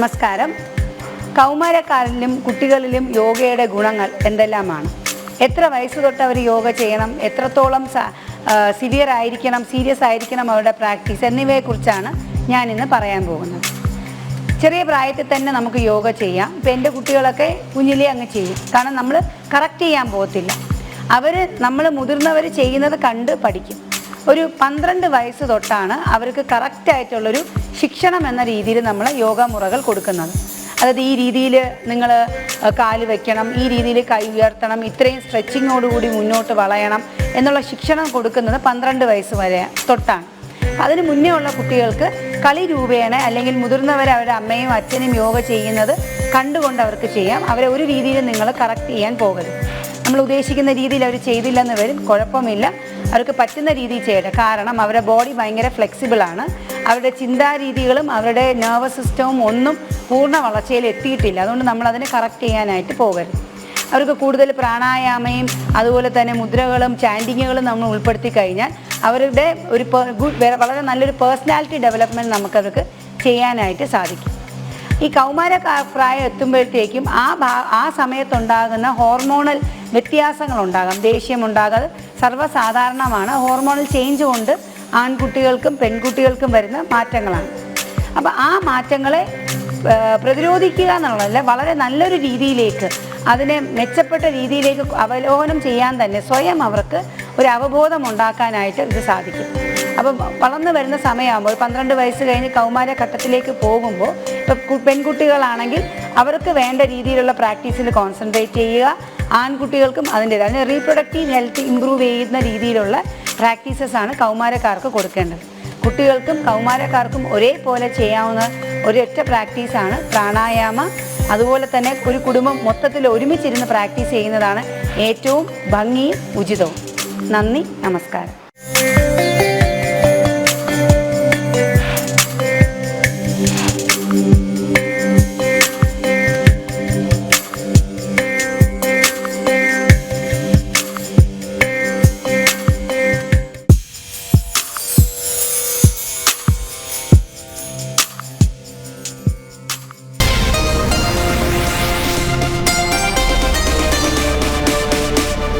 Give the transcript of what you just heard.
നമസ്കാരം. കൗമാരക്കാരിലും കുട്ടികളിലും യോഗയുടെ ഗുണങ്ങൾ എന്തെല്ലാമാണ്? എത്ര വയസ്സ് തൊട്ട് അവർ യോഗ ചെയ്യണം? എത്രത്തോളം സീരിയസ് ആയിരിക്കണം അവരുടെ പ്രാക്ടീസ് എന്നിവയെക്കുറിച്ചാണ് ഞാനിന്ന് പറയാൻ പോകുന്നത്. ചെറിയ പ്രായത്തിൽ തന്നെ നമുക്ക് യോഗ ചെയ്യാം. ഇപ്പം എൻ്റെ കുട്ടികളൊക്കെ കുഞ്ഞിലേ അങ്ങ് ചെയ്യും. കാരണം നമ്മൾ കറക്റ്റ് ചെയ്യാൻ പോകത്തില്ല. നമ്മൾ മുതിർന്നവർ ചെയ്യുന്നത് കണ്ട് പഠിക്കും. ഒരു 12 വയസ്സ് തൊട്ടാണ് അവർക്ക് കറക്റ്റായിട്ടുള്ളൊരു ശിക്ഷണം എന്ന രീതിയിൽ നമ്മൾ യോഗ മുറകൾ കൊടുക്കുന്നത്. അതായത് ഈ രീതിയിൽ നിങ്ങൾ കാല് വയ്ക്കണം, ഈ രീതിയിൽ കൈ ഉയർത്തണം, ഇത്രയും സ്ട്രെച്ചിങ്ങോടുകൂടി മുന്നോട്ട് വളയണം എന്നുള്ള ശിക്ഷണം കൊടുക്കുന്നത് 12 വയസ്സ് വരെ തൊട്ടാണ്. അതിന് മുന്നേ ഉള്ള കുട്ടികൾക്ക് കളി രൂപേണ അല്ലെങ്കിൽ മുതിർന്നവർ അവരുടെ അമ്മയും അച്ഛനും യോഗ ചെയ്യുന്നത് കണ്ടുകൊണ്ട് അവർക്ക് ചെയ്യാം. അവരെ ഒരു രീതിയിൽ നിങ്ങൾ കറക്റ്റ് ചെയ്യാൻ പോകരുത്. നമ്മൾ ഉദ്ദേശിക്കുന്ന രീതിയിൽ അവർ ചെയ്തില്ലെന്ന് വരും, കുഴപ്പമില്ല. അവർക്ക് പറ്റുന്ന രീതിയിൽ ചെയ്യട്ടെ. കാരണം അവരുടെ ബോഡി ഭയങ്കര ഫ്ലെക്സിബിളാണ്. അവരുടെ ചിന്താരീതികളും അവരുടെ നെർവസ് സിസ്റ്റവും ഒന്നും പൂർണ്ണ വളർച്ചയിൽ എത്തിയിട്ടില്ല. അതുകൊണ്ട് നമ്മളതിനെ കറക്റ്റ് ചെയ്യാനായിട്ട് പോകരുത്. അവർക്ക് കൂടുതൽ പ്രാണായാമയും അതുപോലെ തന്നെ മുദ്രകളും ചാൻഡിങ്ങുകളും നമ്മൾ ഉൾപ്പെടുത്തി കഴിഞ്ഞാൽ അവരുടെ ഒരു വളരെ നല്ലൊരു പേഴ്സണാലിറ്റി ഡെവലപ്മെൻറ്റ് നമുക്കവർക്ക് ചെയ്യാനായിട്ട് സാധിക്കും. ഈ കൗമാര പ്രായം എത്തുമ്പോഴത്തേക്കും ആ സമയത്തുണ്ടാകുന്ന ഹോർമോണൽ വ്യത്യാസങ്ങളുണ്ടാകാം. ദേഷ്യമുണ്ടാകാതെ സർവ്വസാധാരണമാണ്. ഹോർമോണൽ ചേഞ്ച് കൊണ്ട് ആൺകുട്ടികൾക്കും പെൺകുട്ടികൾക്കും വരുന്ന മാറ്റങ്ങളാണ്. അപ്പോൾ ആ മാറ്റങ്ങളെ പ്രതിരോധിക്കുക എന്നുള്ളതല്ല, വളരെ നല്ലൊരു രീതിയിലേക്ക്, അതിനെ മെച്ചപ്പെട്ട രീതിയിലേക്ക് അവലോകനം ചെയ്യാൻ തന്നെ സ്വയം അവർക്ക് ഒരു അവബോധം ഉണ്ടാക്കാനായിട്ട് ഇത് സാധിക്കും. അപ്പം വളർന്നു വരുന്ന സമയമാകുമ്പോൾ 12 വയസ്സ് കഴിഞ്ഞ് കൗമാരഘട്ടത്തിലേക്ക് പോകുമ്പോൾ ഇപ്പോൾ പെൺകുട്ടികളാണെങ്കിൽ അവർക്ക് വേണ്ട രീതിയിലുള്ള പ്രാക്ടീസിൽ കോൺസെൻട്രേറ്റ് ചെയ്യുക. ആൺകുട്ടികൾക്കും അതിൻ്റേതായ റീപ്രൊഡക്റ്റീവ് ഹെൽത്ത് ഇമ്പ്രൂവ് ചെയ്യുന്ന രീതിയിലുള്ള പ്രാക്ടീസസാണ് കൗമാരക്കാർക്ക് കൊടുക്കേണ്ടത്. കുട്ടികൾക്കും കൗമാരക്കാർക്കും ഒരേപോലെ ചെയ്യാവുന്ന ഒരൊറ്റ പ്രാക്ടീസാണ് പ്രാണായാമ. അതുപോലെ തന്നെ ഒരു കുടുംബം മൊത്തത്തിൽ ഒരുമിച്ചിരുന്ന് പ്രാക്ടീസ് ചെയ്യുന്നതാണ് ഏറ്റവും ഭംഗിയും ഉചിതവും. നന്ദി, നമസ്കാരം.